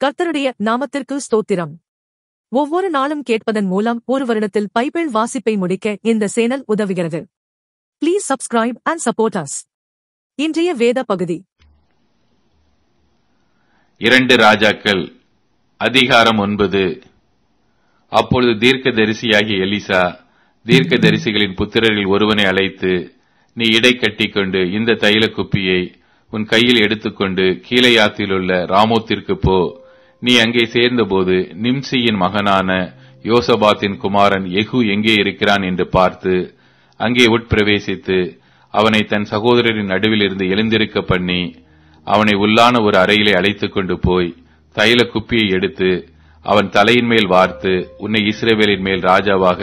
கர்த்தருடைய நாமத்திற்கு ஸ்தோத்திரம். ஒவ்வொரு நாளும் கேட்பதன் மூலம் ஒரு வருடத்தில் பைபிள் வாசிப்பை முடிக்க இந்த சேனல் உதவுகிறது. Please subscribe and support us. இன்றைய வேத பகுதி 2 ராஜாக்கள் அதிகாரம் 9. அப்பொழுது தீர்க்கதரிசியாகிய எலிசா தீர்க்கதரிசிகளின் புத்திரரில் ஒருவனை அழைத்து, நீ இடை கட்டிக்கொண்டு இந்த தைல குப்பியை உன் கையில் எடுத்துக்கொண்டு கீலேயாத்திலுள்ள ராமோத்திற்கு போ. நீ அங்கே சேர்ந்தபோது நிம்சியின் மகனான யோசபாத்தின் குமாரன் யெகூ எங்கே இருக்கிறான் என்று பார்த்து அங்கே உட்பிரவேசித்து அவனை தன் சகோதரரின் நடுவில் இருந்து எழுந்திருக்க பண்ணி அவனை உள்ளான ஒரு அறையிலே அழைத்துக் கொண்டு போய் தைல குப்பியை எடுத்து அவன் தலையின் மேல் வார்த்து, உன்னை இஸ்ரவேலின் மேல் ராஜாவாக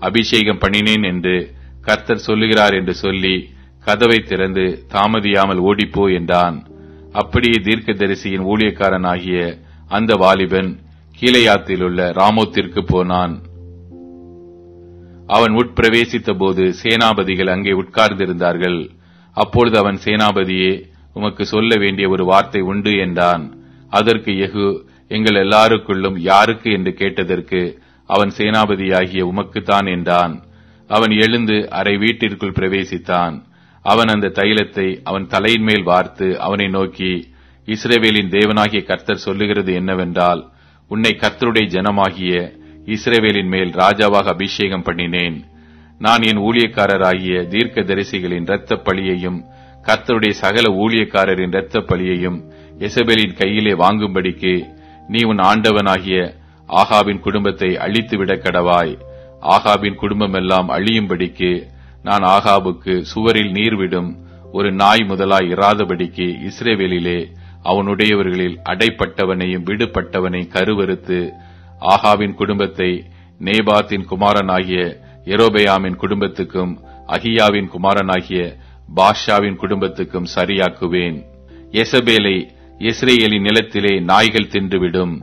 அபிஷேகம் பண்ணினேன் என்று கர்த்தர் சொல்லுகிறார் என்று சொல்லி கதவை திறந்து தாமதியாமல் ஓடிப்போ என்றான். அப்படியே தீர்க்கதரிசியின் ஊழியக்காரனாகிய அந்த வாலிபன் கீலேயாத்திலுள்ள ராமோத்திற்கு போனான். அவன் உட்பிரவேசித்த போது சேனாபதிகள் அங்கே உட்கார்ந்திருந்தார்கள். அப்பொழுது அவன், சேனாபதியே, உமக்கு சொல்ல வேண்டிய ஒரு வார்த்தை உண்டு என்றான். அதற்கு யெகூ, எங்கள் எல்லாருக்குள்ளும் யாருக்கு என்று கேட்டதற்கு அவன், சேனாபதியாகிய உமக்குத்தான் என்றான். அவன் எழுந்து அறை வீட்டிற்குள் பிரவேசித்தான். அவன் அந்த தைலத்தை அவன் தலையின் மேல் வார்த்து அவனை நோக்கி, இஸ்ரவேலின் தேவனாகிய கர்த்தர் சொல்லுகிறது என்னவென்றால், உன்னை கர்த்தருடைய ஜனமாகிய இஸ்ரவேலின் மேல் ராஜாவாக அபிஷேகம் பண்ணினேன். நான் என் ஊழியக்காரராகிய தீர்க்கதரிசிகளின் இரத்த பழியையும் கர்த்தருடைய சகல ஊழியக்காரரின் இரத்த பழியையும் எசபேலின் கையிலே வாங்கும்படிக்கு நீ உன் ஆண்டவனாகிய ஆகாபின் குடும்பத்தை அழித்துவிட கடவாய். ஆகாபின் குடும்பமெல்லாம் அழியும்படிக்கு நான் ஆகாபுக்கு சுவரில் நீர்விடும் ஒரு நாய் முதலாய் இராதபடிக்கு இஸ்ரவேலிலே அவனுடையவர்களில் அடைப்பட்டவனையும் விடுபட்டவனையும் கருவறுத்து ஆகாவின் குடும்பத்தை நேபாத்தின் குமாரனாகிய யெரொபெயாமின் குடும்பத்துக்கும் அகியாவின் குமாரனாகிய பாஷாவின் குடும்பத்துக்கும் சரியாக்குவேன். எசபேலை இஸ்ரேலின் நிலத்திலே நாய்கள் தின்றுவிடும்,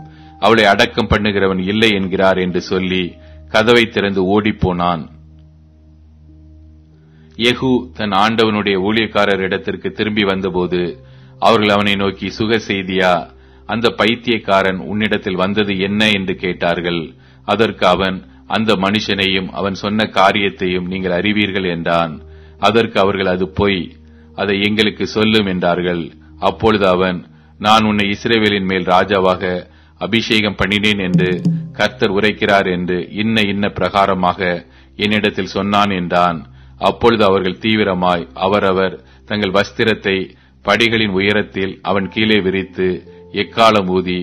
அவளை அடக்கம் பண்ணுகிறவன் இல்லை என்கிறார் என்று சொல்லி கதவை திறந்து ஓடிப்போனான். யெகூ தன் ஆண்டவனுடைய ஊழியக்காரரிடத்திற்கு திரும்பி வந்தபோது அவர்கள் அவனை நோக்கி, சுக செய்தியா? அந்த பைத்தியக்காரன் உன்னிடத்தில் வந்தது என்ன என்று கேட்டார்கள். அதற்கு அவன், அந்த மனுஷனையும் அவன் சொன்ன காரியத்தையும் நீங்கள் அறிவீர்கள் என்றான். அதற்கு அவர்கள், அது பொய், அதை எங்களுக்கு சொல்லும் என்றார்கள். அப்பொழுது அவன், நான் உன்னை இஸ்ரவேலின் மேல் ராஜாவாக அபிஷேகம் பண்ணினேன் என்று கர்த்தர் உரைக்கிறார் என்று இன்ன பிரகாரமாக என்னிடத்தில் சொன்னான் என்றான். அப்பொழுது அவர்கள் தீவிரமாய் அவரவர் தங்கள் வஸ்திரத்தை படிகளின் உயரத்தில் அவன் கீழே விரித்து எக்காலம் ஊதி,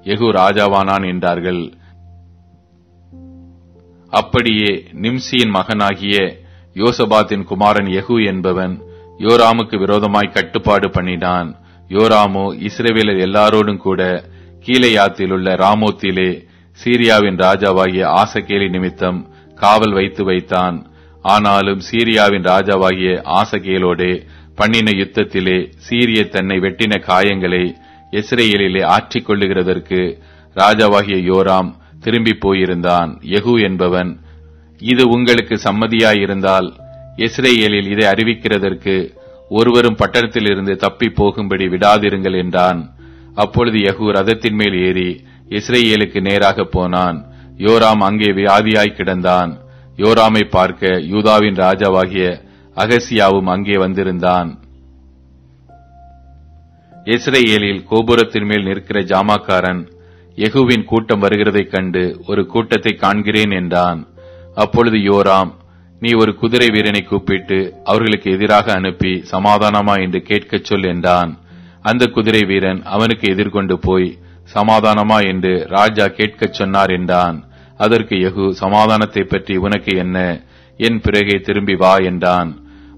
யெகூ ராஜாவானான் என்றார்கள். அப்படியே நிம்சியின் மகனாகிய யோசபாத்தின் குமாரன் யெகூ என்பவன் யோராமுக்கு விரோதமாய் கட்டுப்பாடு பண்ணினான். யோராமோ இஸ்ரவேலர் எல்லாரோடும் கூட கீலேயாத்திலுள்ள ராமோத்திலே சீரியாவின் ராஜாவாகிய ஆசகேலி நிமித்தம் காவல் வைத்தான். ஆனாலும் சீரியாவின் ராஜாவாகிய ஆசகேலோடே பண்ணின யுத்தத்திலே சீரிய தன்னை வெட்டின காயங்களை இஸ்ரேலிலே ஆற்றிக் கொள்ளுகிறதற்கு ராஜாவாகிய யோராம் திரும்பி போயிருந்தான். யெகூ என்பவன், இது உங்களுக்கு சம்மதியாயிருந்தால் இஸ்ரேலில் இதை அறிவிக்கிறதற்கு ஒருவரும் பட்டணத்தில் இருந்து தப்பி போகும்படி விடாதிருங்கள் என்றான். அப்பொழுது யெகூ ரதத்தின் மேல் ஏறி இஸ்ரேலுக்கு நேராக போனான். யோராம் அங்கே வியாதியாய் கிடந்தான். யோராமை பார்க்க யூதாவின் ராஜாவாகிய அகசியாவும் அங்கே வந்திருந்தான். இஸ்ரேலில் கோபுரத்தின் மேல் நிற்கிற ஜாமாக்காரன் யெகூவின் கூட்டம் வருகிறதைக் கண்டு, ஒரு கூட்டத்தை காண்கிறேன் என்றான். அப்பொழுது யோராம், நீ ஒரு குதிரை வீரனை கூப்பிட்டு அவர்களுக்கு எதிராக அனுப்பி சமாதானமா என்று கேட்கச் சொல் என்றான். அந்த குதிரை வீரன் அவனுக்கு எதிர்கொண்டு போய், சமாதானமா என்று ராஜா கேட்கச் சொன்னார் என்றான். அதற்கு யெகூ, சமாதானத்தை பற்றி உனக்கு என்ன? என் பிறகே திரும்பி வா என்றான்.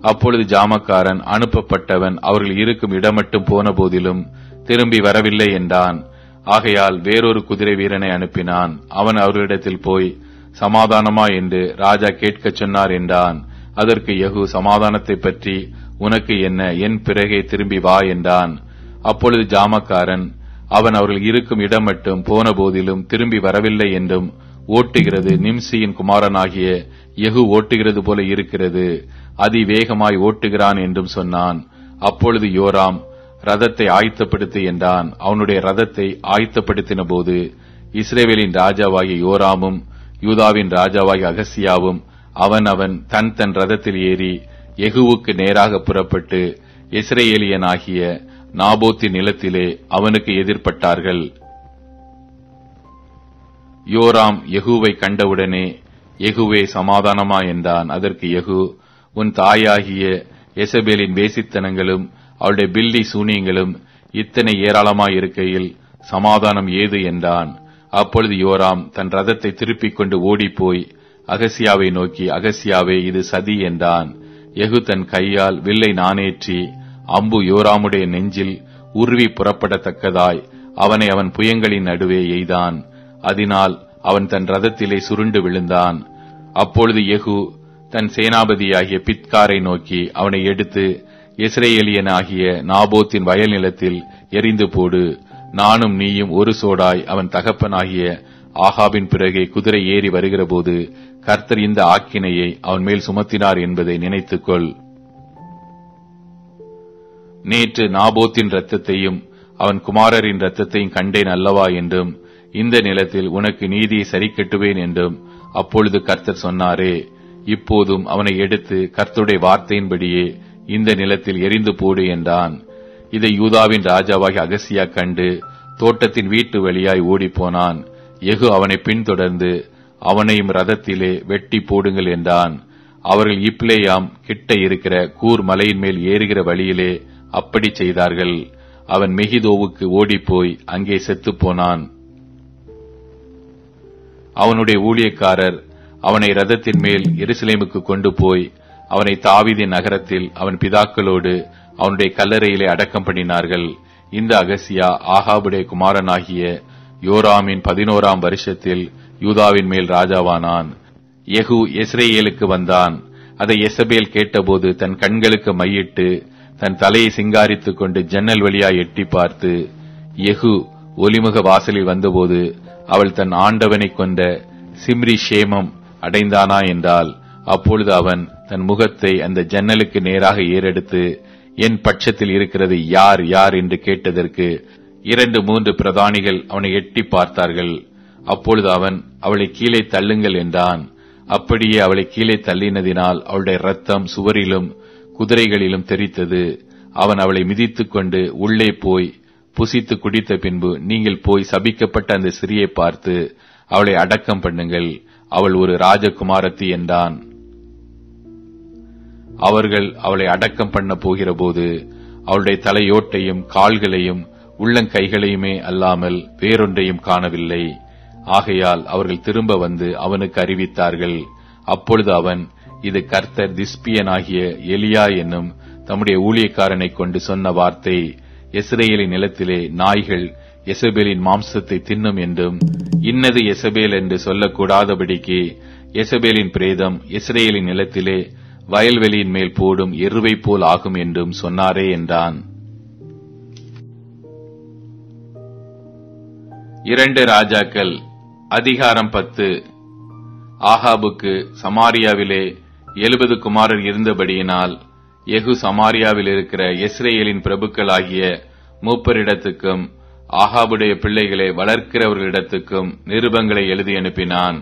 அப்பொழுது ஜாமக்காரன் அனுப்பப்பட்டவன் அவர்கள் இருக்கும் இடமட்டும் போன போதிலும் திரும்பி வரவில்லை என்றான். ஆகையால் வேறொரு குதிரை வீரனை அனுப்பினான். அவன் அவர்களிடத்தில் போய், சமாதானமா என்று ராஜா கேட்கச் சொன்னார் என்றான். அதற்கு யெகூ, சமாதானத்தை பற்றி உனக்கு என்ன? என் பிறகே திரும்பி வா என்றான். அப்பொழுது ஜாமக்காரன், அவன் அவர்கள் இருக்கும் இடம் மட்டும் போன போதிலும் திரும்பி வரவில்லை என்றும், ஓட்டுகிறது நிம்சியின் குமாரனாகிய யெகூ ஓட்டுகிறது போல இருக்கிறது, அதிவேகமாய் ஓட்டுகிறான் என்றும் சொன்னான். அப்பொழுது யோராம் ரதத்தை ஆயத்தப்படுத்து என்றான். அவனுடைய ரதத்தை ஆயத்தப்படுத்தின போது இஸ்ரவேலின் ராஜாவாகிய யோராமும் யூதாவின் ராஜாவாகிய அகசியாவும் அவன் தன் ரதத்தில் ஏறி யெகூவுக்கு நேராக புறப்பட்டு இஸ்ரவேலியனாகிய நாபோத்தின் நிலத்திலே அவனுக்கு எதிர்ப்பட்டார்கள். யோராம் யெகூவை கண்டவுடனே, யெகூவே சமாதானமா என்றான். அதற்கு யெகூ, உன் தாயாகிய யேசபேலின் வேசித்தனங்களும் அவளுடைய பில்லி சூனியங்களும் இத்தனை ஏராளமாயிருக்கையில் சமாதானம் ஏது என்றான். அப்பொழுது யோராம் தன் ரதத்தை திருப்பிக் கொண்டு ஓடிப்போய் அகசியாவை நோக்கி, அகசியாவே, இது சதி என்றான். யெகூ தன் கையால் வில்லை நாணேற்றி அம்பு யோராமுடைய நெஞ்சில் உருவி புறப்படத்தக்கதாய் அவனை அவன் புயங்களின் நடுவே எய்தான். அதனால் அவன் தன் ரதத்திலே சுருண்டு விழுந்தான். அப்பொழுது யெகூ தன் சேனாபதியாகிய பித்காரை நோக்கி, அவனை எடுத்து இஸ்ரவேலியனாகிய நாபோத்தின் வயல் நிலத்தில் எறிந்து போடு. நானும் நீயும் ஒரு சோடாய் அவன் தகப்பனாகிய ஆகாபின் பிறகே குதிரை ஏறி வருகிற போது கர்த்தர் இந்த ஆக்கினையை அவன் மேல் சுமத்தினார் என்பதை நினைத்துக்கொள். நேற்று நாபோத்தின் இரத்தத்தையும் அவன் குமாரரின் இரத்தத்தையும் கண்டேன் அல்லவா என்றும், இந்த நிலத்தில் உனக்கு நீதியை சரிக்கட்டுவேன் என்றும் அப்பொழுது கர்த்தர் சொன்னாரே. இப்போதும் அவனை எடுத்து கர்த்தருடைய வார்த்தையின்படியே இந்த நிலத்தில் எரிந்து போடு என்றான். இதை யூதாவின் ராஜாவாகிய அகசியா கண்டு தோட்டத்தின் வீட்டு வழியாய் ஓடிப்போனான். யெகூ அவனை பின்தொடர்ந்து அவனையும் ரதத்திலே வெட்டி போடுங்கள் என்றான். அவர்கள் இப்லேயாம் கிட்ட இருக்கிற கூர் மலையின் மேல் ஏறுகிற வழியிலே அப்படி செய்தார்கள். அவன் மெகிதோவுக்கு ஓடிப்போய் அங்கே செத்துப்போனான். அவனுடைய ஊழியக்காரர் அவனை ரதத்தின் மேல் எருசலேமுக்கு கொண்டு போய் அவனை தாவீதின் நகரத்தில் அவன் பிதாக்களோடு அவனுடைய கல்லறையிலே அடக்கம் பண்ணினார்கள். இந்த அகசியா ஆகாபுடைய குமாரனாகிய யோராமின் 11ஆம் வருஷத்தில் யூதாவின் மேல் ராஜாவானான். யெகூ இஸ்ரவேலுக்கு வந்தான். அதை யேசபேல் கேட்டபோது தன் கண்களுக்கு மையிட்டு தன் தலையை சிங்காரித்துக் கொண்டு ஜன்னல் வழியாய் எட்டி பார்த்து, யெகூ ஒலிமுக வாசலில் வந்தபோது அவள் தன் ஆண்டவனை கொண்ட சிம்ரி ஷேமம் அடைந்தானா என்றால், அப்பொழுது அவன் தன் முகத்தை அந்த ஜன்னலுக்கு நேராக ஏறெடுத்து, என் பட்சத்தில் இருக்கிறது யார் யார் என்று கேட்டதற்கு 2-3 பிரதானிகள் அவனை எட்டி பார்த்தார்கள். அப்பொழுது அவன், அவளை கீழே தள்ளுங்கள் என்றான். அப்படியே அவளை கீழே தள்ளினதினால் அவளுடைய இரத்தம் சுவரிலும் குதிரைகளிலும் தெரித்தது. அவன் அவளை மிதித்துக் கொண்டு உள்ளே போய் புசித்து குடித்த பின்பு, நீங்கள் போய் சபிக்கப்பட்ட அந்த ஸ்திரியை பார்த்து அவளை அடக்கம் பண்ணுங்கள், அவள் ஒரு ராஜகுமாரத்தி என்றான். அவர்கள் அவளை அடக்கம் பண்ண போகிற போது அவளுடைய தலையோட்டையும் கால்களையும் உள்ளங்கைகளையுமே அல்லாமல் வேறொன்றையும் காணவில்லை. ஆகையால் அவர்கள் திரும்ப வந்து அவனுக்கு அறிவித்தார்கள். அப்பொழுது அவன், இது கர்த்தர் திஸ்பியனாகிய எலியா என்னும் தம்முடைய ஊழியக்காரனை கொண்டு சொன்ன வார்த்தை. இஸ்ரவேலின் நிலத்திலே நாய்கள் யேசபேலின் மாம்சத்தை தின்னும் என்றும், இன்னது யேசபேல் என்று சொல்லக்கூடாதபடிக்கு யேசபேலின் பிரேதம் இஸ்ரவேலின் நிலத்திலே வயல்வெளியின் மேல் போடும் எருவை போல் ஆகும் என்றும் சொன்னாரே என்றான். 2 ராஜாக்கள் அதிகாரம் 10. ஆகாபுக்கு சமாரியாவிலே 70 குமாரர் இருந்தபடியினால் யெகூ சமாரியாவில் இருக்கிற இஸ்ரவேலின் பிரபுக்களாகிய மூப்பரிடத்துக்கும் ஆகாபுடைய பிள்ளைகளை வளர்க்கிறவர்களிடத்துக்கும் நிருபங்களை எழுதி அனுப்பினான்.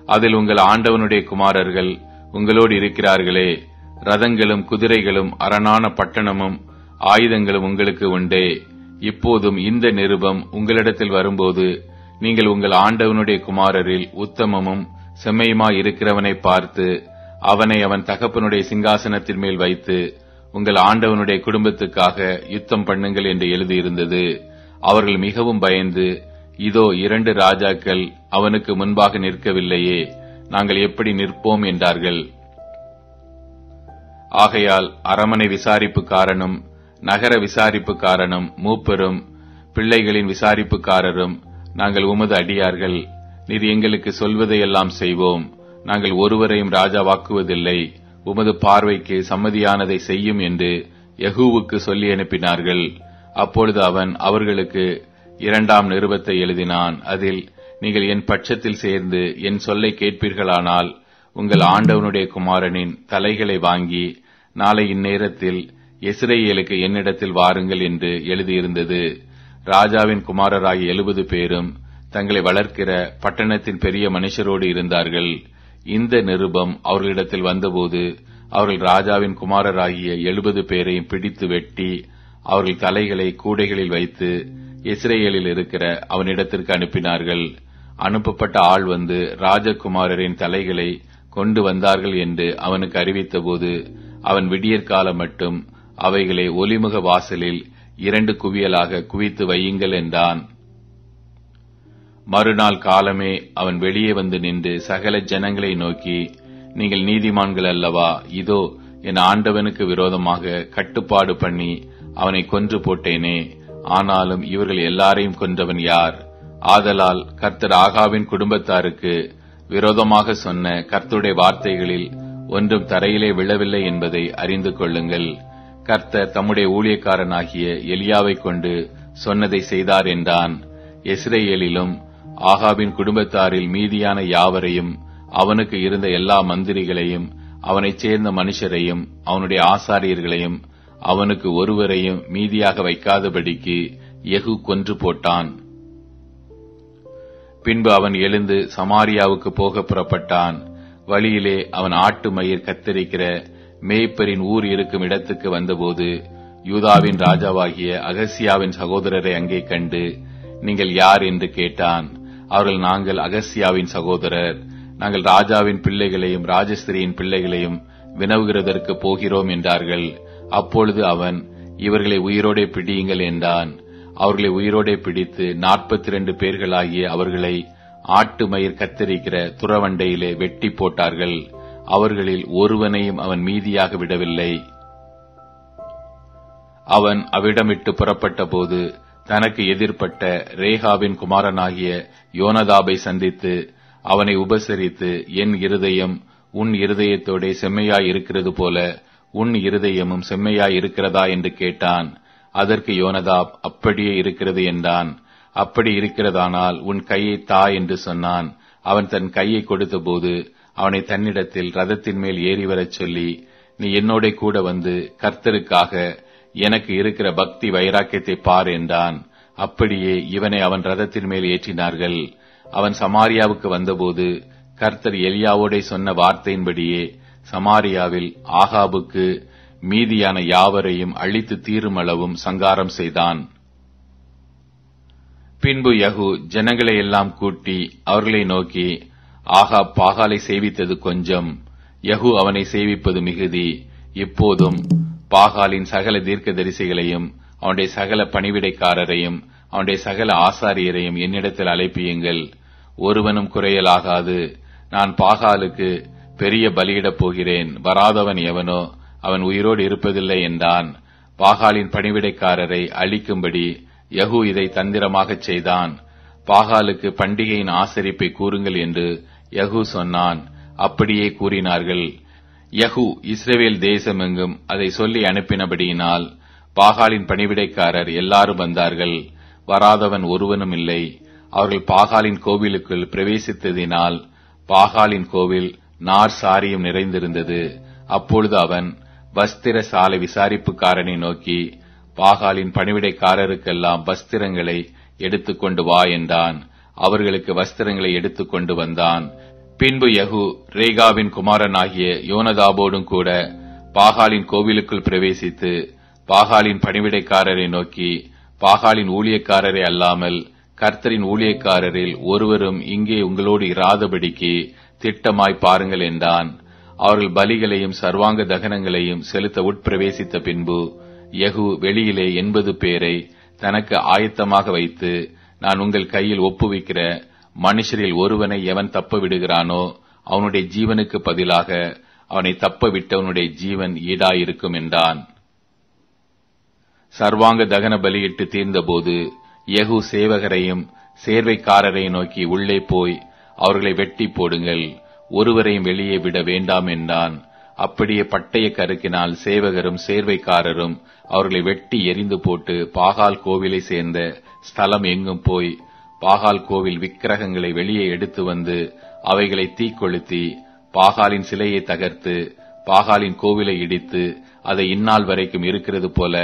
அதில், உங்கள் ஆண்டவனுடைய குமாரர்கள் உங்களோடு இருக்கிறார்களே, ரதங்களும் குதிரைகளும் அரணான பட்டணமும் ஆயுதங்களும் உங்களுக்கு உண்டே. இப்போதும் இந்த நிருபம் உங்களிடத்தில் வரும்போது நீங்கள் உங்கள் ஆண்டவனுடைய குமாரரில் உத்தமமும் செம்மையுமாய் இருக்கிறவனை பார்த்து அவனை அவன் தகப்பனுடைய சிங்காசனத்தின் மேல் வைத்து உங்கள் ஆண்டவனுடைய குடும்பத்துக்காக யுத்தம் பண்ணுங்கள் என்று எழுதியிருந்தது. அவர்கள் மிகவும் பயந்து, இதோ 2 ராஜாக்கள் அவனுக்கு முன்பாக நிற்கவில்லையே, நாங்கள் எப்படி நிற்போம் என்றார்கள். ஆகையால் அரமனை விசாரிப்புக்காரனும் நகர விசாரிப்புக்காரனும் மூப்பரும் பிள்ளைகளின் விசாரிப்புக்காரரும், நாங்கள் உமது அடியார்கள், நீர் எங்களுக்கு சொல்வதையெல்லாம் செய்வோம், நாங்கள் ஒருவரையும் ராஜாவாக்குவதில்லை, உமது பார்வைக்கு சம்மதியானதை செய்யும் என்று யெகூவுக்கு சொல்லி அனுப்பினார்கள். அப்பொழுது அவன் அவர்களுக்கு 2ஆம் நிருபத்தை எழுதினான். அதில், நீங்கள் என் பட்சத்தில் சேர்ந்து என் சொல்லை கேட்பீர்களானால் உங்கள் ஆண்டவனுடைய குமாரனின் தலைகளை வாங்கி நாளை இந்நேரத்தில் இஸ்ரவேலுக்கு என்னிடத்தில் வாருங்கள் என்று எழுதியிருந்தது. ராஜாவின் குமாரராகிய 70 பேரும் தங்களை வளர்க்கிற பட்டணத்தின் பெரிய மனுஷரோடு இருந்தார்கள். இந்த நிருபம் அவர்களிடத்தில் வந்தபோது அவர்கள் ராஜாவின் குமாரராகிய 70 பேரையும் பிடித்து வெட்டி அவர்கள் தலைகளை கூடைகளில் வைத்து இஸ்ரவேலில் இருக்கிற அவனிடத்திற்கு அனுப்பினார்கள். அனுப்பப்பட்ட ஆள் வந்து ராஜகுமாரரின் தலைகளை கொண்டு வந்தார்கள் என்று அவனுக்கு அறிவித்தபோது அவன் விடியற்காலம் மட்டும் அவைகளை ஒலிமுக வாசலில் 2 குவியலாக குவித்து வையுங்கள் என்றான். மறுநாள் காலமே அவன் வெளியே வந்து நின்று சகல ஜனங்களை நோக்கி, நீங்கள் நீதிமான்கள் அல்லவா? இதோ என் ஆண்டவனுக்கு விரோதமாக கட்டுப்பாடு பண்ணி அவனை கொன்று போட்டேனே. ஆனாலும் இவர்கள் எல்லாரையும் கொன்றவன் யார்? ஆதலால் கர்த்தர் ஆகாபின் குடும்பத்தாருக்கு விரோதமாக சொன்ன கர்த்தருடைய வார்த்தைகளில் ஒன்றும் தரையிலே விழவில்லை என்பதை அறிந்து கொள்ளுங்கள். கர்த்தர் தம்முடைய ஊழியக்காரனாகிய எலியாவை கொண்டு சொன்னதை செய்தார் என்றான். இஸ்ரவேலிலும் ஆகாபின் குடும்பத்தாரில் மீதியான யாவரையும், அவனுக்கு இருந்த எல்லா மந்திரிகளையும், அவனைச் சேர்ந்த மனுஷரையும், அவனுடைய ஆசாரியர்களையும், அவனுக்கு ஒருவரையும் மீதியாக வைக்காதபடிக்கு யெகூ கொன்று போட்டான். பின்பு அவன் எழுந்து சமாரியாவுக்கு போக புறப்பட்டான். வழியிலே அவன் ஆட்டு மயிர் கத்தரிக்கிற மேய்ப்பரின் ஊர் இருக்கும் இடத்துக்கு வந்தபோது யூதாவின் ராஜாவாகிய அகசியாவின் சகோதரரை அங்கே கண்டு, நீங்கள் யார் என்று கேட்டான். அவர்கள், நாங்கள் அகசியாவின் சகோதரர். நாங்கள் ராஜாவின் பிள்ளைகளையும் ராஜஸ்திரியின் பிள்ளைகளையும் வினவுகிறதற்கு போகிறோம் என்றார்கள். அப்பொழுது அவன், இவர்களை உயிரோடே பிடியுங்கள் என்றான். அவர்களை உயிரோடே பிடித்து 42 பேர்களாகிய அவர்களை ஆட்டு மயிர் கத்தரிக்கிற துறவண்டையிலே வெட்டி போட்டார்கள். அவர்களில் ஒருவனையும் அவன் மீதியாக விடவில்லை. அவன் அவ்விடமிட்டு புறப்பட்ட போது தனக்கு எதிர்ப்பட்ட ரேகாவின் குமாரனாகிய யோனதாபை சந்தித்து அவனை உபசரித்து, என் இருதயம் உன் இருதயத்தோடே செம்மையாய் இருக்கிறது போல உன் இருதயமும் செம்மையாய் இருக்கிறதா என்று கேட்டான். அதற்கு யோனதாப், அப்படியே இருக்கிறது என்றான். அப்படி இருக்கிறதானால் உன் கையை தா என்று சொன்னான். அவன் தன் கையை கொடுத்தபோது அவனை தன்னிடத்தில் ரதத்தின் மேல் ஏறி வரச் சொல்லி, நீ என்னோட கூட வந்து கர்த்தருக்காக எனக்கு இருக்கிற பக்தி வைராக்கியத்தை பார் என்றான். அப்படியே இவனை அவன் ரதத்தின் மேல் ஏற்றினார்கள். அவன் சமாரியாவுக்கு வந்தபோது கர்த்தர் எலியாவோடே சொன்ன வார்த்தையின்படியே சமாரியாவில் ஆகாபுக்கு மீதியான யாவரையும் அழித்து தீருமளவும் சங்காரம் செய்தான். பின்பு யெகூ ஜனங்களை எல்லாம் கூட்டி அவர்களை நோக்கி, ஆகாப் பாகாலை சேவித்தது கொஞ்சம், யெகூ அவனை சேவிப்பது மிகுதி. இப்போதும் பாகாலின் சகல தீர்க்கதரிசிகளையும் அவனுடைய சகல பணிவிடைக்காரரையும் அவனுடைய சகல ஆசாரியரையும் என்னிடத்தில் அழைப்பியுங்கள். ஒருவனும் குறையலாகாது. நான் பாகாலுக்கு பெரிய பலியிடப் போகிறேன். வராதவன் எவனோ அவன் உயிரோடு இருப்பதில்லை என்றான். பாகாலின் பணிவிடைக்காரரை அழிக்கும்படி யெகூ இதை தந்திரமாகச் செய்தான். பாகாலுக்கு பண்டிகையின் ஆசரிப்பை கூறுங்கள் என்று யெகூ சொன்னான். அப்படியே கூறினார்கள். யெகூ இஸ்ரவேல் தேசமெங்கும் அதை சொல்லி அனுப்பினபடியினால் பாகாலின் பணிவிடைக்காரர் எல்லாரும் வந்தார்கள். வராதவன் ஒருவனும் இல்லை. அவர்கள் பாகாலின் கோவிலுக்குள் பிரவேசித்ததினால் பாகாலின் கோவில் நார் சாரியும் நிறைந்திருந்தது. அப்பொழுது அவன் வஸ்திர சாலை விசாரிப்புக்காரனை நோக்கி, பாகாலின் பணிவிடைக்காரருக்கெல்லாம் வஸ்திரங்களை எடுத்துக்கொண்டு வா என்றான். அவர்களுக்கு வஸ்திரங்களை எடுத்துக்கொண்டு வந்தான். பின்பு யெகூ ரேகாவின் குமாரனாகிய யோனதாபோடும் கூட பாகாலின் கோவிலுக்குள் பிரவேசித்து பாகாலின் பணிவிடைக்காரரை நோக்கி, பாகாலின் ஊழியக்காரரை அல்லாமல் கர்த்தரின் ஊழியக்காரரில் ஒருவரும் இங்கே உங்களோடு இராதபடிக்கு திட்டமாய் பாருங்கள் என்றான். அவர்கள் பலிகளையும் சர்வாங்க தகனங்களையும் செலுத்த உட்பிரவேசித்த பின்பு யெகூ வெளியிலே 80 பேரை தனக்கு ஆயத்தமாக வைத்து, நான் உங்கள் கையில் ஒப்புவிக்கிற மனுஷரில் ஒருவனை எவன் தப்ப விடுகிறானோ அவனுடைய ஜீவனுக்கு பதிலாக அவனை தப்ப விட்டவனுடைய ஜீவன் ஈடாயிருக்கும் என்றான். சர்வாங்க தகன பலியிட்டு தீர்ந்தபோது யெகூ சேவகரையும் சேர்வைக்காரரையும் நோக்கி, உள்ளே போய் அவர்களை வெட்டி போடுங்கள், ஒருவரையும் வெளியே விட வேண்டாம் என்றான். அப்படியே பட்டய கருக்கினால் சேவகரும் சேர்வைக்காரரும் அவர்களை வெட்டி எரிந்து போட்டு பாகால் கோவிலை சேர்ந்த ஸ்தலம் எங்கும் போய் பாகால் கோவில் விக்கிரகங்களை வெளியே எடுத்து வந்து அவைகளை தீக்கொளுத்தி பாகாலின் சிலையை தகர்த்து பாகாலின் கோவிலை இடித்து அதை இந்நாள் வரைக்கும் இருக்கிறது போல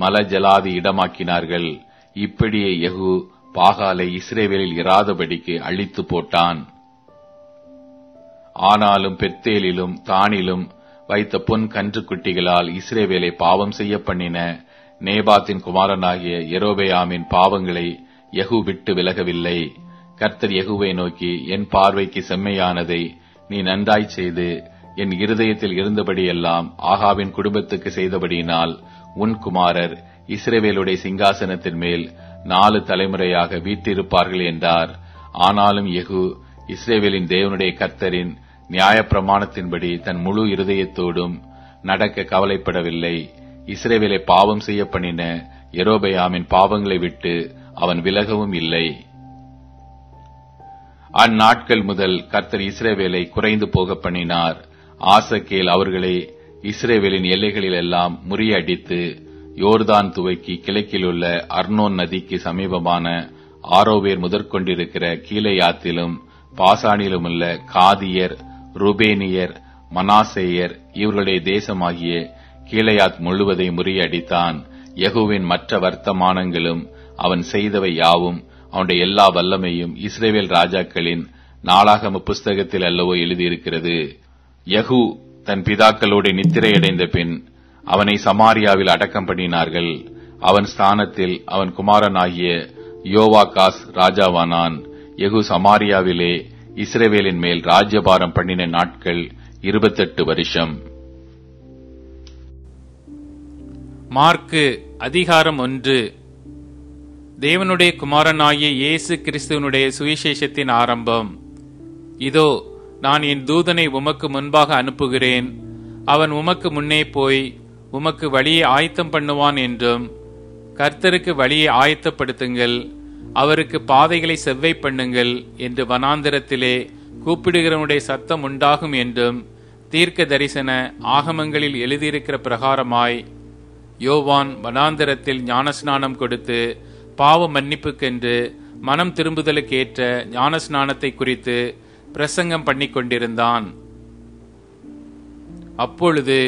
மலஜலாதி இடமாக்கினார்கள். இப்படியே யெகூ பாகாலை இஸ்ரவேலில் இராதபடிக்கு அழித்து போட்டான். ஆனாலும் பெத்தேலிலும் தானிலும் வைத்த பொன் கன்றுக்குட்டிகளால் இஸ்ரவேலை பாவம் செய்ய பண்ணின நேபாத்தின் குமாரனாகிய யெரொபெயாமின் பாவங்களை யெகூ விட்டு விலகவில்லை. கர்த்தர் யெகூவை நோக்கி, என் பார்வைக்கு செம்மையானதை நீ நன்றாய் செய்து என் இருதயத்தில் இருந்தபடியெல்லாம் ஆகாபின் குடும்பத்துக்கு செய்தபடியினால் உன் குமாரர் இஸ்ரவேலுடைய சிங்காசனத்தின் மேல் 4 தலைமுறையாக வீற்றிருப்பார்கள் என்றார். ஆனாலும் யெகூ இஸ்ரவேலின் தேவனுடைய கர்த்தரின் நியாயப்பிரமாணத்தின்படி தன் முழு இருதயத்தோடும் நடக்க கவலைப்படவில்லை. இஸ்ரவேலை பாவம் செய்ய பண்ணின யெரொபெயாமின் பாவங்களை விட்டு அவன் விலகவும் இல்லை. அந்நாட்கள் முதல் கர்த்தர் இஸ்ரவேலை குறைந்து போக பண்ணினார். ஆசகேல் அவர்களை இஸ்ரவேலின் எல்லைகளில் எல்லாம் முறியடித்து யோர்தான் துவக்கி கிழக்கிலுள்ள அர்னோன் நதிக்கு சமீபமான ஆரோவேர் முதற்கொண்டிருக்கிற கீலேயாத்திலும் பாசானிலுமுள்ள காதியர், ரூபேனியர், மனாசேயர் இவர்களுடைய தேசமாகிய கீலேயாத் முழுவதை முறியடித்தான். யெகூவின் மற்ற வர்த்தமானங்களும் அவன் செய்தவை யாவும் அவனுடைய எல்லா வல்லமையும் இஸ்ரவேல் ராஜாக்களின் நாளாகம புஸ்தகத்தில் அல்லவோ எழுதியிருக்கிறது. யெகூ தன் பிதாக்களோடு நித்திரையடைந்த பின் அவனை சமாரியாவில் அடக்கம் பண்ணினார்கள். அவன் ஸ்தானத்தில் அவன் குமாரனாகிய யோவாகாஸ் ராஜாவானான். யெகூ சமாரியாவிலே இஸ்ரவேலின் மேல் ராஜ்யபாரம் பண்ணின நாட்கள் 28 வருஷம். மார்க்கு அதிகாரம் 1. தேவனுடைய குமாரனாகிய இயேசு கிறிஸ்துவனுடைய சுவிசேஷத்தின் ஆரம்பம். இதோ, நான் என் தூதனை உமக்கு முன்பாக அனுப்புகிறேன். அவன் உமக்கு முன்னே போய் உமக்கு வழியை ஆயத்தம் பண்ணுவான் என்றும், கர்த்தருக்கு வழியை ஆயத்தப்படுத்துங்கள், அவருக்கு பாதைகளை செவ்வை பண்ணுங்கள் என்று வனாந்தரத்திலே கூப்பிடுகிறவனுடைய சத்தம் உண்டாகும் என்றும் தீர்க்க தரிசன ஆகமங்களில் எழுதியிருக்கிற பிரகாரமாய் யோவான் வனாந்தரத்தில் ஞானஸ்நானம் கொடுத்து பாவ மன்னிப்புக்கென்று மனம் திரும்புதலுக்கேற்ற ஞானஸ்நானத்தை குறித்து பிரசங்கம் பண்ணிக் கொண்டிருந்தான். அப்பொழுது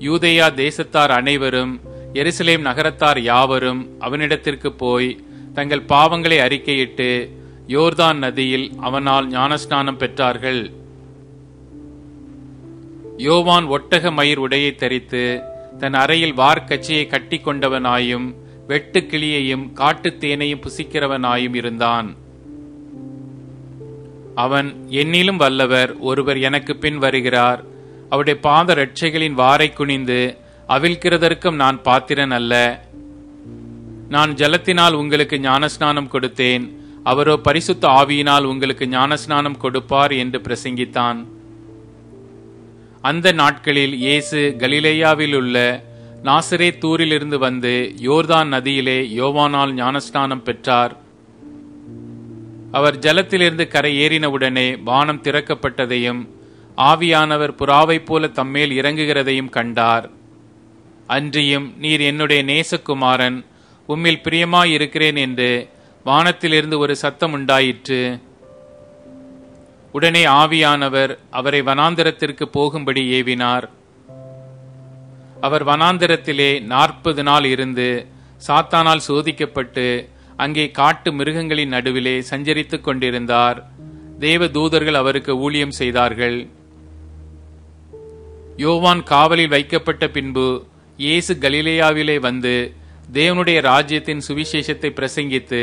யூதேயா தேசத்தார் அனைவரும் எருசலேம் நகரத்தார் யாவரும் அவனிடத்திற்கு போய் தங்கள் பாவங்களை அறிக்கையிட்டு யோர்தான் நதியில் அவனால் ஞானஸ்நானம் பெற்றார்கள். யோவான் ஒட்டக மயிர் உடையை தரித்து தன் அறையில் வார்க்கச்சியை கட்டி கொண்டவனாயும் வெட்டு கிளியையும் காட்டுத் தேனையும் புசிக்கிறவனாயும் இருந்தான். அவன், என்னிலும் வல்லவர் ஒருவர் எனக்கு பின் வருகிறார், அவருடைய பாத ரட்சைகளின் வாரை குனிந்து அவிழ்க்கிறதற்கும் நான் பாத்திரன் அல்ல. நான் ஜலத்தினால் உங்களுக்கு ஞானஸ்நானம் கொடுத்தேன், அவரோ பரிசுத்த ஆவியினால் உங்களுக்கு ஞானஸ்நானம் கொடுப்பார் என்று பிரசங்கித்தான். அந்த நாட்களில் இயேசு கலிலேயாவில் உள்ள நாசரேத் தூரிலிருந்து வந்து யோர்தான் நதியிலே யோவானால் ஞானஸ்நானம் பெற்றார். அவர் ஜலத்திலிருந்து கரை ஏறினவுடனே வானம் திறக்கப்பட்டதையும் ஆவியானவர் புறாவைப் போல தம்மேல் இறங்குகிறதையும் கண்டார். அன்றியும், நீர் என்னுடைய நேசகுமாரன், உம்மில் பிரியமாயிருக்கிறேன் என்று வானத்திலிருந்து ஒரு சத்தம் உண்டாயிற்று. உடனே ஆவியானவர் அவரை வனாந்தரத்திற்கு போகும்படி ஏவினார். அவர் வனாந்தரத்திலே 40 நாள் இருந்து சாத்தானால் சோதிக்கப்பட்டு அங்கே காட்டு மிருகங்களின் நடுவிலே சஞ்சரித்துக் கொண்டிருந்தார். தேவ தூதர்கள் அவருக்கு ஊழியம் செய்தார்கள். யோவான் காவலில் வைக்கப்பட்ட பின்பு இயேசு கலிலேயாவிலே வந்து தேவனுடைய ராஜ்யத்தின் சுவிசேஷத்தை பிரசங்கித்து,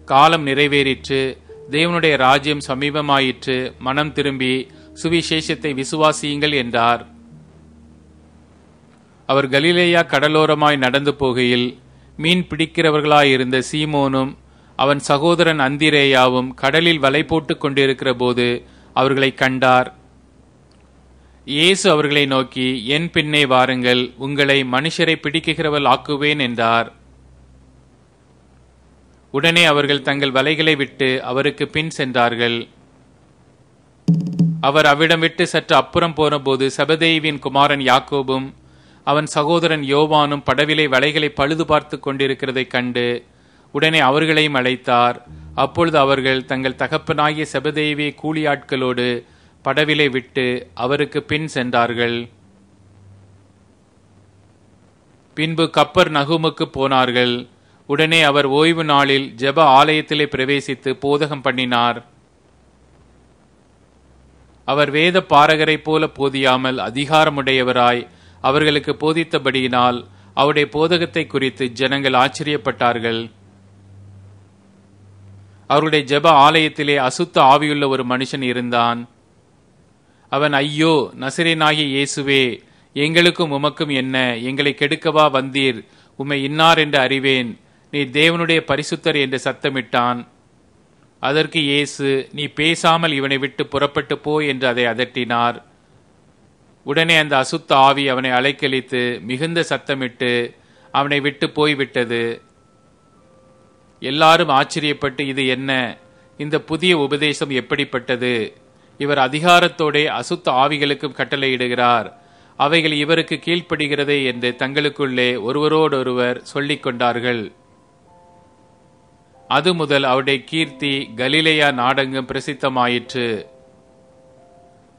காலம் நிறைவேறிற்று, தேவனுடைய ராஜ்யம் சமீபமாயிற்று, மனம் திரும்பி சுவிசேஷத்தை விசுவாசியுங்கள் என்றார். அவர் கலிலேயா கடலோரமாய் நடந்து போகையில் மீன் பிடிக்கிறவர்களாயிருந்த சீமோனும் அவன் சகோதரன் அந்திரேயாவும் கடலில் வலை போட்டுக் கொண்டிருக்கிற போது அவர்களை கண்டார். இயேசு அவர்களை நோக்கி, என் பின்னே வாருங்கள், உங்களை மனுஷரை பிடிக்கிறவள் ஆக்குவேன் என்றார். உடனே அவர்கள் தங்கள் வலைகளை விட்டு அவருக்கு பின் சென்றார்கள். அவர் அவ்விடம் விட்டு சற்று அப்புறம் போனபோது செபதேயுவின் குமாரன் யாக்கோபும் அவன் சகோதரன் யோவானும் படவிலே வலைகளை பழுது பார்த்து கொண்டிருக்கிறதை கண்டு உடனே அவர்களையும் அழைத்தார். அப்பொழுது அவர்கள் தங்கள் தகப்பனாகிய செபதேயுவை கூலியாட்களோடு படவிலே விட்டு அவருக்கு பின் சென்றார்கள். பின்பு கப்பர் நகுமுக்கு போனார்கள். உடனே அவர் ஓய்வு நாளில் ஜெப ஆலயத்திலே பிரவேசித்து போதகம் பண்ணினார். அவர் வேத பாரகரைப் போல போதியாமல் அதிகாரமுடையவராய் அவர்களுக்கு போதித்தபடியினால் அவருடைய போதகத்தை குறித்து ஜனங்கள் ஆச்சரியப்பட்டார்கள். அவருடைய ஜெப ஆலயத்திலே அசுத்த ஆவியுள்ள ஒரு மனுஷன் இருந்தான். அவன், ஐயோ, நசரேயனாகிய இயேசுவே, எங்களுக்கும் உமக்கும் என்ன? எங்களை கெடுக்கவா வந்தீர்? உம்மை இன்னார் என்று அறிவேன். நீர் தேவனுடைய பரிசுத்தர் என்று சத்தமிட்டான். அதற்கு இயேசு, நீ பேசாமல் இவனை விட்டு புறப்பட்டு போ என்று அதை அதட்டினார். உடனே அந்த அசுத்த ஆவி அவனை அலைக்கழித்து மிகுந்த சத்தமிட்டு அவனை விட்டு போய்விட்டது. எல்லாரும் ஆச்சரியப்பட்டு, இது என்ன? இந்த புதிய உபதேசம் எப்படிப்பட்டது? இவர் அதிகாரத்தோடே அசுத்த ஆவிகளுக்கும் கட்டளையிடுகிறார். அவைகள் இவருக்கு கீழ்ப்படுகிறதே என்று தங்களுக்குள்ளே ஒருவரோடொருவர் சொல்லிக் கொண்டார்கள். அது முதல் அவருடைய கீர்த்தி கலிலேயா நாடெங்கும் பிரசித்தமாயிற்று.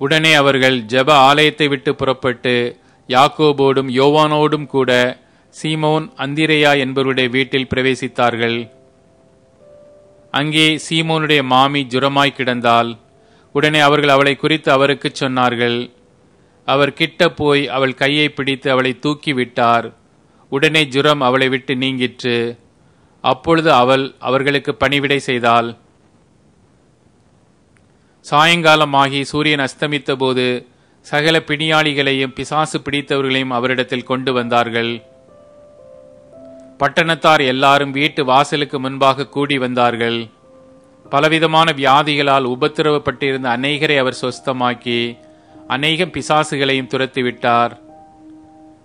உடனே அவர்கள் ஜெப ஆலயத்தை விட்டு புறப்பட்டு யாக்கோபோடும் யோவானோடும் கூட சீமோன் அந்திரேயா என்பவருடைய வீட்டில் பிரவேசித்தார்கள். அங்கே சீமோனுடைய மாமி ஜுரமாய் கிடந்தாள். உடனே அவர்கள் அவளை குறித்து அவருக்கு சொன்னார்கள். அவர் கிட்ட போய் அவள் கையை பிடித்து அவளை தூக்கி விட்டார். உடனே ஜுரம் அவளை விட்டு நீங்கிற்று. அப்பொழுது அவள் அவர்களுக்கு பணிவிடை செய்தாள். சாயங்காலமாகி சூரியன் அஸ்தமித்த போது சகல பிணியாளிகளையும் பிசாசு பிடித்தவர்களையும் அவரிடத்தில் கொண்டு வந்தார்கள். பட்டணத்தார் எல்லாரும் வீட்டு வாசலுக்கு முன்பாக கூடி வந்தார்கள். பலவிதமான வியாதிகளால் உபத்திரவப்பட்டிருந்த அநேகரை அவர் சொஸ்தமாக்கி அநேகம் பிசாசுகளையும் துரத்திவிட்டார்.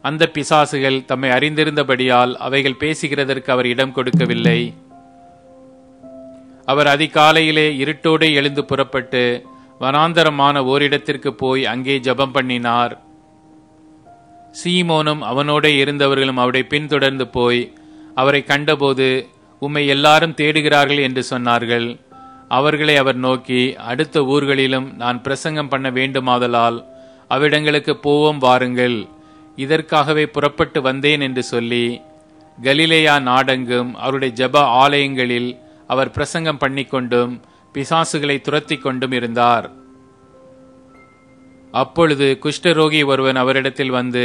அந்த பிசாசுகள் தம்மை அறிந்திருந்தபடியால் அவைகள் பேசுகிறதற்கு அவர் இடம் கொடுக்கவில்லை. அவர் அதிகாலையிலே இருட்டோடு எழுந்து புறப்பட்டு வனாந்தரமான ஓரிடத்திற்கு போய் அங்கே ஜெபம் பண்ணினார். சீமோனும் அவனோட இருந்தவர்களும் அவரை பின்தொடர்ந்து போய் அவரை கண்டபோது, உம்மை எல்லாரும் தேடுகிறார்கள் என்று சொன்னார்கள். அவர்களை அவர் நோக்கி, அடுத்த ஊர்களிலும் நான் பிரசங்கம் பண்ண வேண்டுமாதலால் அவ்விடங்களுக்கு போவோம் வாருங்கள், இதற்காகவே புறப்பட்டு வந்தேன் என்று சொல்லி கலிலேயா நாடெங்கும் அவருடைய ஜெப ஆலயங்களில் அவர் பிரசங்கம் பண்ணிக்கொண்டும் பிசாசுகளை துரத்தி கொண்டும் இருந்தார். அப்பொழுது குஷ்டரோகி ஒருவன் அவரிடத்தில் வந்து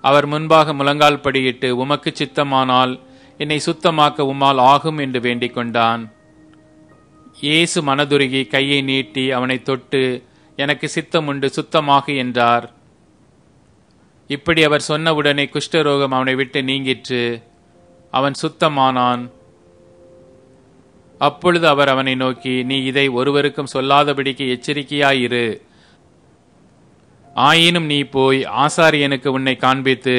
அவர் முன்பாக முழங்கால் படியிட்டு, உமக்கு சித்தமானால் என்னை சுத்தமாக்க உம்மால் ஆகும் என்று வேண்டிக் கொண்டான். இயேசு மனதுருகி கையை நீட்டி அவனை தொட்டு, எனக்கு சித்தம் உண்டு, சுத்தமாகு என்றார். இப்படி அவர் சொன்னவுடனே குஷ்டரோகம் அவனை விட்டு நீங்கிற்று. அவன் சுத்தமானான். அப்பொழுது அவர் அவனை நோக்கி, நீ இதை ஒருவருக்கும் சொல்லாதபடிக்கு எச்சரிக்கையாயிரு. ஆயினும் நீ போய் ஆசாரியனுக்கு உன்னை காண்பித்து,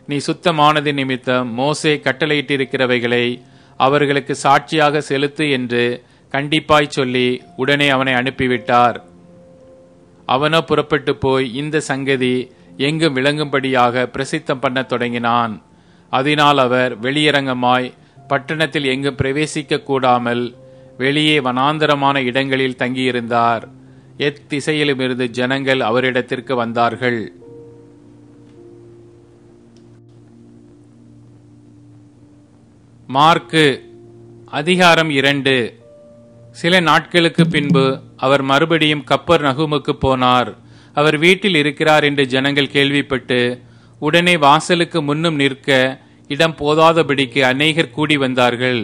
நீ சுத்தமானது நிமித்தம் மோசே கட்டளையிட்டிருக்கிறவைகளை அவர்களுக்கு சாட்சியாக செலுத்து என்று கண்டிப்பாய் சொல்லி உடனே அவனை அனுப்பிவிட்டார். அவனோ புறப்பட்டு போய் இந்த சங்கதி எங்கும் விளங்கும்படியாக பிரசித்தம் பண்ண தொடங்கினான். அதனால் அவர் வெளியரங்கமாய் பட்டணத்தில் எங்கும் பிரவேசிக்க கூடாமல் வெளியே வனாந்தரமான இடங்களில் தங்கியிருந்தார். எத்திசையிலும் இருந்து ஜனங்கள் அவரிடத்திற்கு வந்தார்கள். மார்க்கு அதிகாரம் 2. சில நாட்களுக்கு பின்பு அவர் மறுபடியும் கப்பர் நகுமுக்கு போனார். அவர் வீட்டில் இருக்கிறார் என்று ஜனங்கள் கேள்விப்பட்டு உடனே வாசலுக்கு முன்னும் நிற்க இடம் போதாதபடிக்கு அநேகர் கூடி வந்தார்கள்.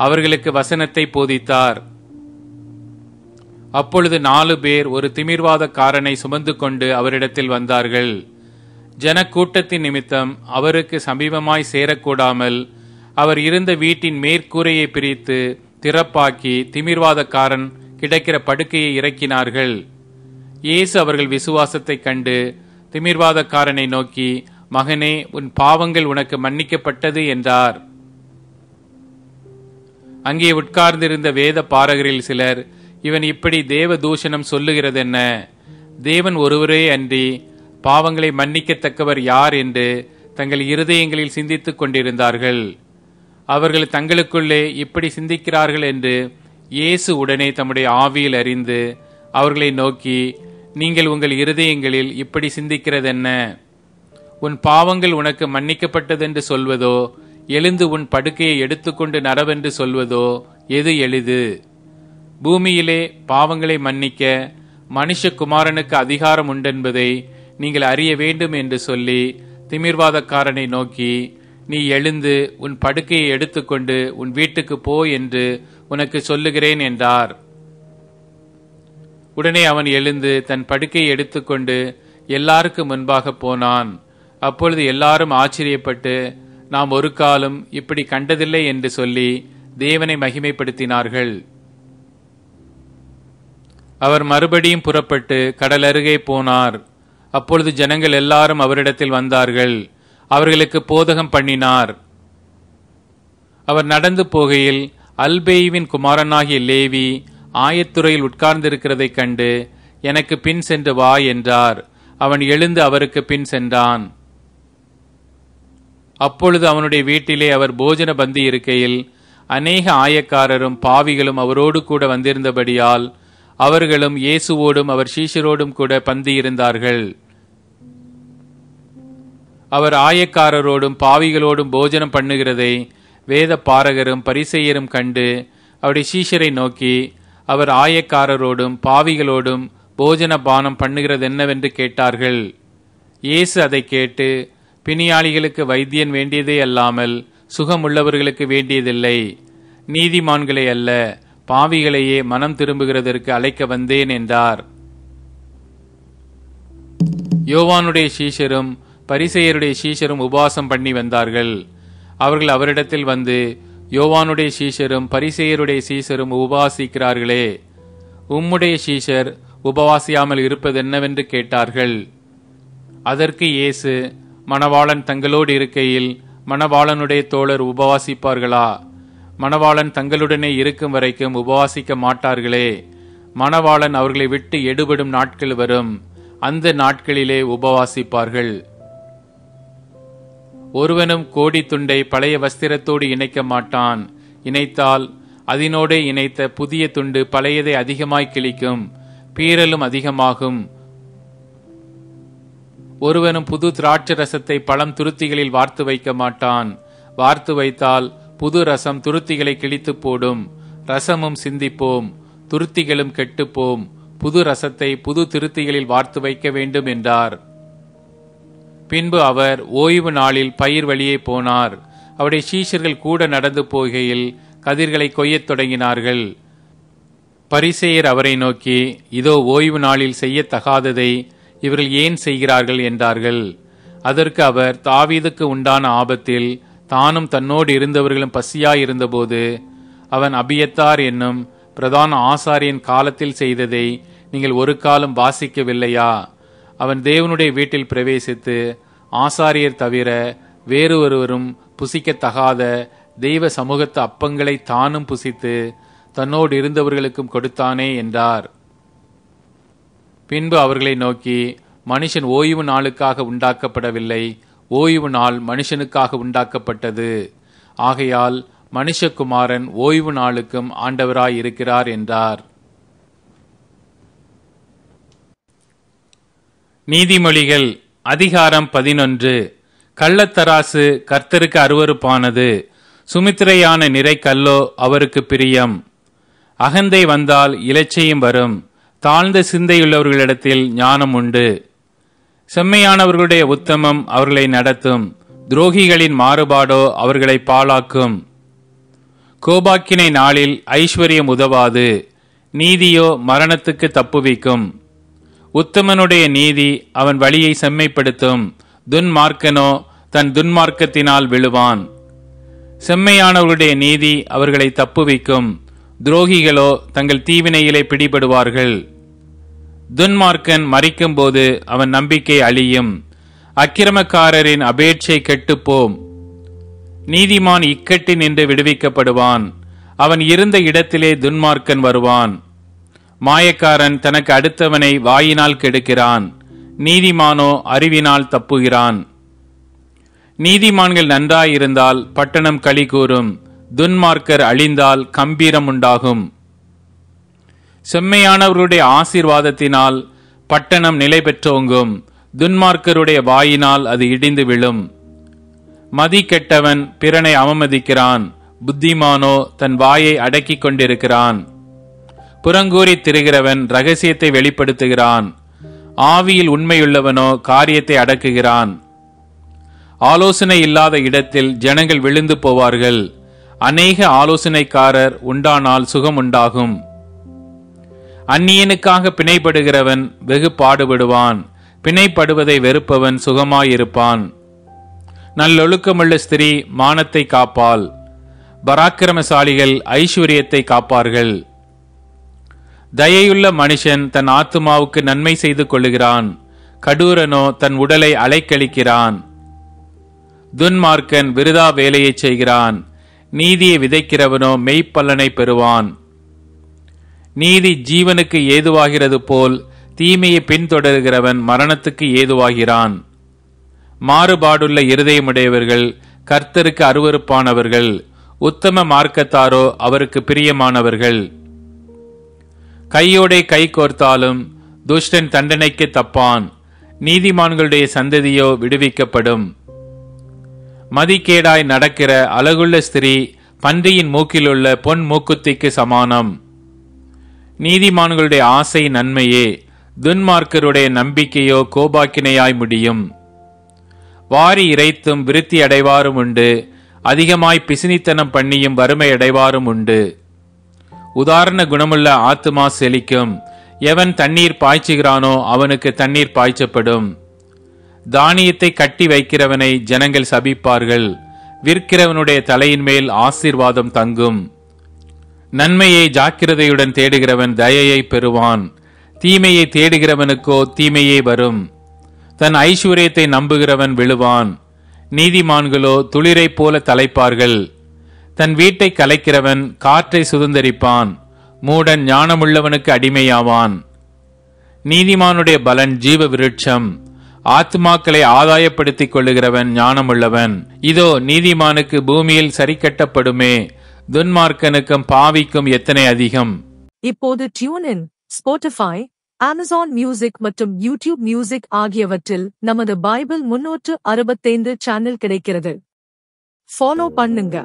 அவர்களுக்கு வசனத்தை போதித்தார். அப்பொழுது 4 பேர் ஒரு திமிர்வாதக்காரனை சுமந்து கொண்டு அவரிடத்தில் வந்தார்கள். ஜனக்கூட்டத்தின் நிமித்தம் அவருக்கு சமீபமாய் சேரக்கூடாமல் அவர் இருந்த வீட்டின் மேற்கூரையை பிரித்து திறப்பாக்கி திமிர்வாதக்காரன் கிடக்கிற படுக்கையை இறக்கினார்கள். இயேசு அவர்கள் விசுவாசத்தை கண்டு திமிர்வாதக்காரனை நோக்கி, மகனே, உன் பாவங்கள் உனக்கு மன்னிக்கப்பட்டது என்றார். அங்கே உட்கார்ந்திருந்த வேத பாரகரில் சிலர், இவன் இப்படி தேவ தூஷணம் சொல்லுகிறதென்ன? தேவன் ஒருவரே அன்றி பாவங்களை மன்னிக்கத்தக்கவர் யார் என்று தங்கள் இருதயங்களில் சிந்தித்துக் கொண்டிருந்தார்கள். அவர்கள் தங்களுக்குள்ளே இப்படி சிந்திக்கிறார்கள் என்று இயேசு உடனே தம்முடைய ஆவியில் அறிந்து அவர்களை நோக்கி, நீங்கள் உங்கள் இருதயங்களில் இப்படி சிந்திக்கிறதென்ன? உன் பாவங்கள் உனக்கு மன்னிக்கப்பட்டதென்று சொல்வதோ, எழுந்து உன் படுக்கையை எடுத்துக்கொண்டு நடவென்று சொல்வதோ எது எளிது? பூமியிலே பாவங்களை மன்னிக்க மனுஷகுமாரனுக்கு அதிகாரம் உண்டென்பதை நீங்கள் அறிய வேண்டும் என்று சொல்லி திமிர்வாதக்காரனை நோக்கி, நீ எழுந்து உன் படுக்கையை எடுத்துக்கொண்டு உன் வீட்டுக்கு போ என்று உனக்கு சொல்லுகிறேன் என்றார். உடனே அவன் எழுந்து தன் படுக்கையை எடுத்துக்கொண்டு எல்லாருக்கும் முன்பாக போனான். அப்பொழுது எல்லாரும் ஆச்சரியப்பட்டு, நாம் ஒரு காலம் இப்படி கண்டதில்லை என்று சொல்லி தேவனை மகிமைப்படுத்தினார்கள். அவர் மறுபடியும் புறப்பட்டு கடல் அருகே போனார். அப்பொழுது ஜனங்கள் எல்லாரும் அவரிடத்தில் வந்தார்கள். அவர்களுக்கு போதகம் பண்ணினார். அவர் நடந்து போகையில் அல்பேயுவின் குமாரனாகிய லேவி ஆயத்துறையில் உட்கார்ந்திருக்கிறதைக் கண்டு, எனக்கு பின் சென்று வா என்றார். அவன் எழுந்து அவருக்கு பின் சென்றான். அப்பொழுது அவனுடைய வீட்டிலே அவர் போஜன பந்தி இருக்கையில் அநேக ஆயக்காரரும் பாவிகளும் அவரோடு கூட வந்திருந்தபடியால் அவர்களும் இயேசுவோடும் அவர் சீஷரோடும் கூட பந்தி இருந்தார்கள். அவர் ஆயக்காரரோடும் பாவிகளோடும் போஜனம் பண்ணுகிறதை வேத பாரகரும் பரிசேயரும் கண்டு அவருடைய சீஷரை நோக்கி, அவர் ஆயக்காரரோடும் பாவிகளோடும் போஜன பானம் பண்ணுகிறது என்னவென்று கேட்டார்கள். இயேசு அதை கேட்டு, பிணியாளிகளுக்கு வைத்தியன் வேண்டியதே அல்லாமல் சுகமுள்ளவர்களுக்கு வேண்டியதில்லை, நீதிமான்களை அல்ல பாவிகளையே மனம் திரும்புகிறதற்கு அழைக்க வந்தேன் என்றார். யோவானுடைய சீஷரும் பரிசேயருடைய சீஷரும் உபவாசம் பண்ணி வந்தார்கள். அவர்கள் அவரிடத்தில் வந்து, யோவானுடைய சீஷரும் பரிசேயருடைய சீஷரும் உபவாசிக்கிறார்களே, உம்முடைய சீஷர் உபவாசியாமல் இருப்பது என்னவென்று கேட்டார்கள். அதற்கு இயேசு, மணவாளன் தங்களோடு இருக்கையில் மணவாளனுடைய தோழர் உபவாசிப்பார்களா? மணவாளன் தங்களுடனே இருக்கும் வரைக்கும் உபவாசிக்க மாட்டார்களே. மணவாளன் அவர்களை விட்டு எடுபடும் நாட்கள் வரும், அந்த நாட்களிலே உபவாசிப்பார்கள். ஒருவனும் கோடி துண்டை பழைய வஸ்திரத்தோடு இணைக்க மாட்டான். இணைத்தால் அதனோடே இணைத்த புதிய துண்டு பழையதை அதிகமாய் கிழிக்கும், பீறலும் அதிகமாகும். ஒருவனும் புது திராட்சை ரசத்தை பழம் துருத்திகளில் வார்த்து வைக்க மாட்டான். வார்த்து வைத்தால் புது ரசம் துருத்திகளை கிழித்து போடும், ரசமும் சிந்திப்போம், துருத்திகளும் கெட்டுப்போம். புது ரசத்தை புது திருத்திகளில் வார்த்து வைக்க வேண்டும் என்றார். பின்பு அவர் ஓய்வு நாளில் பயிர் வழியே போனார். அவருடைய சீஷர்கள் கூட நடந்து போகையில் கதிர்களை கொய்யத் தொடங்கினார்கள். பரிசேயர் அவரை நோக்கி, இதோ ஓய்வு நாளில் செய்யத்தகாததை இவர்கள் ஏன் செய்கிறார்கள் என்றார்கள். அதற்கு அவர், தாவீதுக்கு உண்டான ஆபத்தில் தானும் தன்னோடு இருந்தவர்களும் பசியாயிருந்தபோது அவன் அபியத்தார் என்னும் பிரதான ஆசாரியன் காலத்தில் செய்ததை நீங்கள் ஒரு காலம் வாசிக்கவில்லையா? அவன் தேவனுடைய வீட்டில் பிரவேசித்து ஆசாரியர் தவிர வேறு ஒருவரும் புசிக்கத்தகாத தெய்வ சமூகத்து அப்பங்களை தானும் புசித்து தன்னோடு இருந்தவர்களுக்கும் கொடுத்தானே என்றார். பின்பு அவர்களை நோக்கி, மனுஷன் ஓய்வு நாளுக்காக உண்டாக்கப்படவில்லை, ஓய்வு நாள் மனுஷனுக்காக உண்டாக்கப்பட்டது. ஆகையால் மனுஷகுமாரன் ஓய்வு நாளுக்கும் ஆண்டவராய் இருக்கிறார் என்றார். நீதிமொழிகள் அதிகாரம் 11. கள்ளத்தராசு கர்த்தருக்கு அருவருப்பானது, சுமித்திரையான நிறை கல்லோ அவருக்கு பிரியம். அகந்தை வந்தால் இலச்சையும் வரும், தாழ்ந்த சிந்தையுள்ளவர்களிடத்தில் ஞானம் உண்டு. செம்மையானவர்களுடைய உத்தமம் அவர்களை நடத்தும், துரோகிகளின் மாறுபாடோ அவர்களை பாழாக்கும். கோபாக்கினை நாளில் ஐஸ்வர்யம் உதவாது, நீதியோ மரணத்துக்கு தப்புவிக்கும். உத்தமனுடைய நீதி அவன் வழியை செம்மைப்படுத்தும், துன்மார்க்கனோ தன் துன்மார்க்கத்தினால் விழுவான். செம்மையானவர்களுடைய நீதி அவர்களை தப்புவிக்கும், துரோகிகளோ தங்கள் தீவினையிலே பிடிபடுவார்கள். துன்மார்க்கன் மரிக்கும் போது அவன் நம்பிக்கை அழியும், அக்கிரமக்காரரின் அபேட்சை கெட்டுப்போம். நீதிமான் இக்கட்டி நின்று விடுவிக்கப்படுவான், அவன் இருந்த இடத்திலே துன்மார்க்கன் வருவான். மாயக்காரன் தனக்கு அடுத்தவனை வாயினால் கெடுக்கிறான், நீதிமானோ அறிவினால் தப்புகிறான். நீதிமான்கள் நன்றாயிருந்தால் பட்டணம் களி கூறும், துன்மார்க்கர் அழிந்தால் கம்பீரம் உண்டாகும். செம்மையானவர்களுடைய ஆசீர்வாதத்தினால் பட்டணம் நிலை பெற்றோங்கும், துன்மார்க்கருடைய வாயினால் அது இடிந்து விழும். மதி கெட்டவன் பிறனை அவமதிக்கிறான், புத்திமானோ தன் வாயை அடக்கிக் கொண்டிருக்கிறான். புறங்கூறி திரிகிறவன் ரகசியத்தை வெளிப்படுத்துகிறான், ஆவியில் உண்மையுள்ளவனோ காரியத்தை அடக்குகிறான். ஆலோசனை இல்லாத இடத்தில் ஜனங்கள் விழுந்து போவார்கள், அநேக ஆலோசனைக்காரர் உண்டானால் சுகம் உண்டாகும். அந்நியனுக்காக பிணைப்படுகிறவன் வெகு பாடுபடுவான், பிணைப்படுவதை வெறுப்பவன் சுகமாயிருப்பான். நல்லொழுக்கமுள்ள ஸ்திரீ மானத்தை காப்பாள், பராக்கிரமசாலிகள் ஐஸ்வர்யத்தை காப்பார்கள். தயையுள்ள மனுஷன் தன் ஆத்துமாவுக்கு நன்மை செய்து கொள்ளுகிறான், கடூரனோ தன் உடலை அலைக்கழிக்கிறான். துன்மார்க்கன் விருதா வேலையை செய்கிறான், நீதியை விதைக்கிறவனோ மெய்ப்பலனை பெறுவான். நீதி ஜீவனுக்கு ஏதுவாகிறது போல் தீமையை பின்தொடர்கிறவன் மரணத்துக்கு ஏதுவாகிறான். மாறுபாடுள்ள இருதயமுடையவர்கள் கர்த்தருக்கு அருவருப்பானவர்கள், உத்தம மார்க்கத்தாரோ அவருக்கு பிரியமானவர்கள். கையோடே கை கோர்த்தாலும் துஷ்டன் தண்டனைக்கு தப்பான், நீதிமான்களுடைய சந்ததியோ விடுவிக்கப்படும். மதிக்கேடாய் நடக்கிற அழகுள்ள ஸ்திரீ பன்றியின் மூக்கிலுள்ள பொன் மூக்குத்திக்கு சமானம். நீதிமான்களுடைய ஆசை நன்மையே, துன்மார்க்கருடைய நம்பிக்கையோ கோபாக்கினையாய் முடியும். வாரி இறைத்தும் விருத்தி அடைவாரும் உண்டு, அதிகமாய் பிசினித்தனம் பண்ணியும் வறுமை அடைவாரும் உண்டு. உதாரண குணமுள்ள ஆத்துமா செழிக்கும், எவன் தண்ணீர் பாய்ச்சுகிறானோ அவனுக்கு தண்ணீர் பாய்ச்சப்படும். தானியத்தை கட்டி வைக்கிறவனை ஜனங்கள் சபிப்பார்கள், விற்கிறவனுடைய தலையின் மேல் ஆசீர்வாதம் தங்கும். நன்மையை ஜாக்கிரதையுடன் தேடுகிறவன் தயையை பெறுவான், தீமையை தேடுகிறவனுக்கோ தீமையே வரும். தன் ஐஸ்வர்யத்தை நம்புகிறவன் விழுவான், நீதிமான்களோ துளிரை போல தலைப்பார்கள். தன் வீட்டை கலைக்கிறவன் காற்றை சுதந்தரிப்பான், மூடன் ஞானமுள்ளவனுக்கு அடிமையாவான். நீதிமானுடைய பலன் ஜீவ விருட்சம், ஆத்மாக்களை ஆதாயப்படுத்திக் கொள்ளுகிறவன் ஞானமுள்ளவன். இதோ நீதிமானுக்கு பூமியில் சரிக்கட்டப்படுமே, துன்மார்க்கனுக்கும் பாவிக்கும் எத்தனை அதிகம். இப்போது tune in, Spotify, Amazon music மற்றும் யூடியூப் மியூசிக் ஆகியவற்றில் நமது பைபிள் 365 சேனல் கிடைக்கிறது. ஃபாலோ பண்ணுங்க.